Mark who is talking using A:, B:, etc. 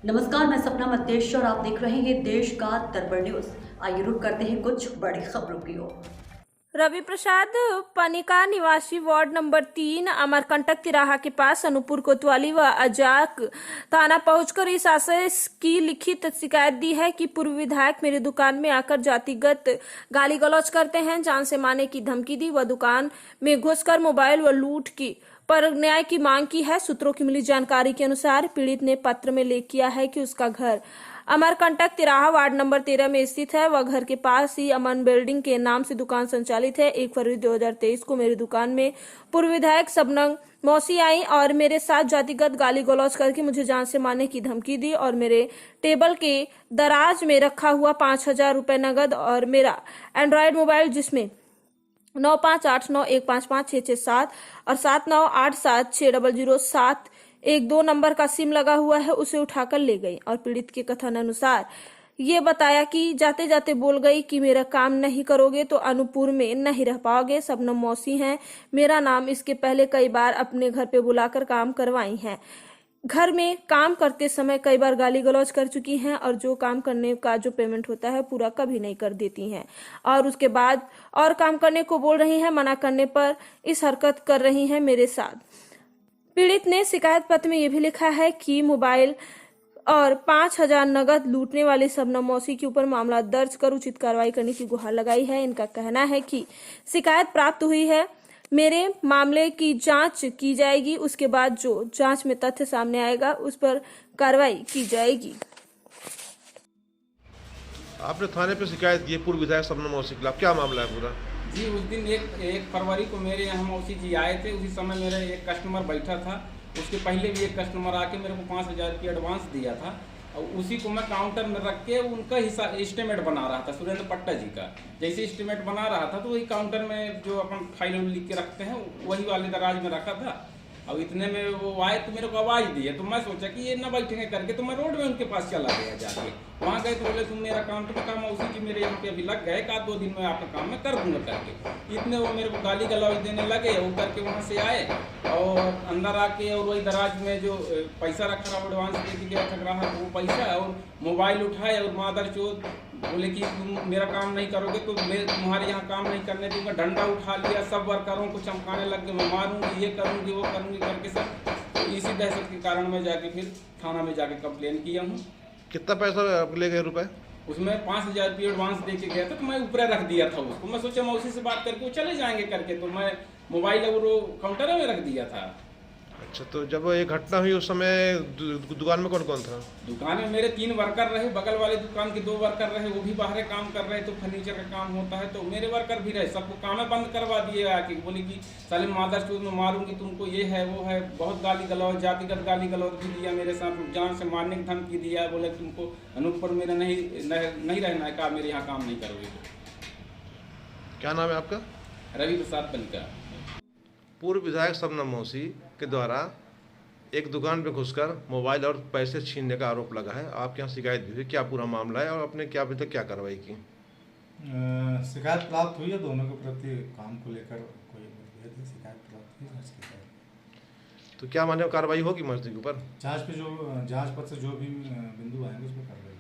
A: नमस्कार, मैं सपना मध्य और आप देख रहे हैं देश का दरबार न्यूज। आइए रुक करते हैं कुछ बड़ी खबरों की ओर।
B: रवि प्रसाद पनिका निवासी वार्ड नंबर 3 अमरकंटक तिराहा के पास अनूपपुर कोतवाली व अजाक थाना पहुंचकर इस आशय की लिखित शिकायत दी है कि पूर्व विधायक मेरी दुकान में आकर जातिगत गाली गलौज करते हैं, जान से मारने की धमकी दी व दुकान में घुसकर मोबाइल व लूट की पर न्याय की मांग की है। सूत्रों की मिली जानकारी के अनुसार पीड़ित ने पत्र में लिख किया है कि उसका घर अमरकंटक तिराहा वार्ड नंबर 13 में स्थित है। वह घर के पास ही अमन बिल्डिंग के नाम से दुकान संचालित है। 1 फरवरी 2023 को मेरी दुकान में पूर्व विधायक सबनम मौसी आई और मेरे साथ जातिगत गाली गलौज करके मुझे जान से मारने की धमकी दी और मेरे टेबल के दराज में रखा हुआ 5,000 रुपए नगद और मेरा एंड्रॉयड मोबाइल जिसमें 9589155667 और 7987600712 नंबर का सिम लगा हुआ है, उसे उठाकर ले गई और पीड़ित के कथन अनुसार ये बताया कि जाते जाते बोल गई कि मेरा काम नहीं करोगे तो अनूपपुर में नहीं रह पाओगे। सबनम मौसी हैं मेरा नाम। इसके पहले कई बार अपने घर पे बुलाकर काम करवाई हैं। घर में काम करते समय कई बार गाली गलौज कर चुकी हैं और जो काम करने का जो पेमेंट होता है पूरा कभी नहीं कर देती हैं और उसके बाद और काम करने को बोल रही हैं। मना करने पर इस हरकत कर रही हैं मेरे साथ। पीड़ित ने शिकायत पत्र में यह भी लिखा है कि मोबाइल और 5,000 नगद लूटने वाली सबनम मौसी के ऊपर मामला दर्ज कर उचित कार्रवाई करने की गुहार लगाई है। इनका कहना है कि शिकायत प्राप्त हुई है, मेरे मामले की जांच की जाएगी, उसके बाद जो जांच में तथ्य सामने आएगा उस पर कार्रवाई की जाएगी।
C: आपने थाने पे शिकायत की है पूर्व विधायक सबनम मौसी के खिलाफ, क्या मामला है पूरा?
D: जी, उस दिन एक फरवरी को मेरे यहाँ मौसी जी आए थे। उसी समय मेरा एक कस्टमर बैठा था। उसके पहले भी एक कस्टमर आके मेरे को 5,000 रुपये एडवांस दिया था और उसी को मैं काउंटर में रख के उनका हिसाब एस्टीमेट बना रहा था। सुरेंद्र पट्टा जी का जैसे एस्टीमेट बना रहा था तो वही काउंटर में जो अपन फाइल लिख के रखते हैं वही वाले दराज में रखा था। अब इतने में वो आए तो मेरे को आवाज़ दी है तो मैं सोचा कि ये ना बैठेंगे करके तो मैं रोड में उनके पास चला गया जाके। वहाँ गए तो बोले तुम मेरा काम तो काम है उसी की मेरे यहाँ पे अभी लग गए, एक आध 2 दिन में आपका काम मैं कर दूंगा करके। इतने वो मेरे को गाली गलौज देने लगे। वो करके वहाँ से आए और अंदर आके और वही दराज में जो पैसा रखा रहा एडवांस दे के गया था ग्राहक वो पैसा और मोबाइल उठाए और मादर चोद बोले कि तुम मेरा काम नहीं करोगे तो मैं तुम्हारे यहाँ काम नहीं करने दूंगा। डंडा उठा लिया, सब वर्करों को चमकाने लग गए, मैं मारूंगी, ये करूंगी, वो करूंगी करके सब। तो इसी दहशत के कारण मैं जाके फिर थाना में जाके कंप्लेन किया हूँ।
C: कितना पैसा ले गए रुपए?
D: उसमें 5,000 रुपये एडवांस दे के गया था तो मैं ऊपर रख दिया था उसको। मैं सोचा मैं उसी से बात करके वो चले जाएंगे करके तो मैं मोबाइल और वो काउंटर में रख दिया था।
C: अच्छा, तो जब ये घटना हुई उस समय दुकान में कौन कौन था?
D: दुकान में मेरे 3 वर्कर रहे, बगल वाले दुकान के 2 वर्कर रहे, वो भी बाहर काम कर रहे। तो फर्नीचर का काम होता है तो मेरे वर्कर भी रहे, सबको काम बंद करवा दिए आके। बोले कि साले मादर चोद में मारूंगी तुमको, ये है वो है। बहुत गाली गलौज, जातिगत गाली गलौज भी दिया मेरे साथ, जान से मारने की धमकी दिया। बोले तुमको अनूपपुर मेरा नहीं रहना है, कहा मेरे यहाँ काम नहीं करोगे।
C: क्या नाम है आपका?
D: रवि प्रसाद पनिका।
C: पूर्व विधायक सबनम मौसी के द्वारा एक दुकान पे घुसकर मोबाइल और पैसे छीनने का आरोप लगा है। आपके यहाँ शिकायत भी हुई, क्या पूरा मामला है और आपने क्या अभी तक क्या कार्रवाई की?
E: शिकायत प्राप्त हुई है, दोनों के प्रति काम को लेकर कोई मतभेद है। शिकायत प्राप्त हुई है, उसके बाद
C: तो क्या माने कार्रवाई होगी मस्जिद के ऊपर?
E: जांच पत्र से जो भी बिंदु आएंगे उस पर कार्रवाई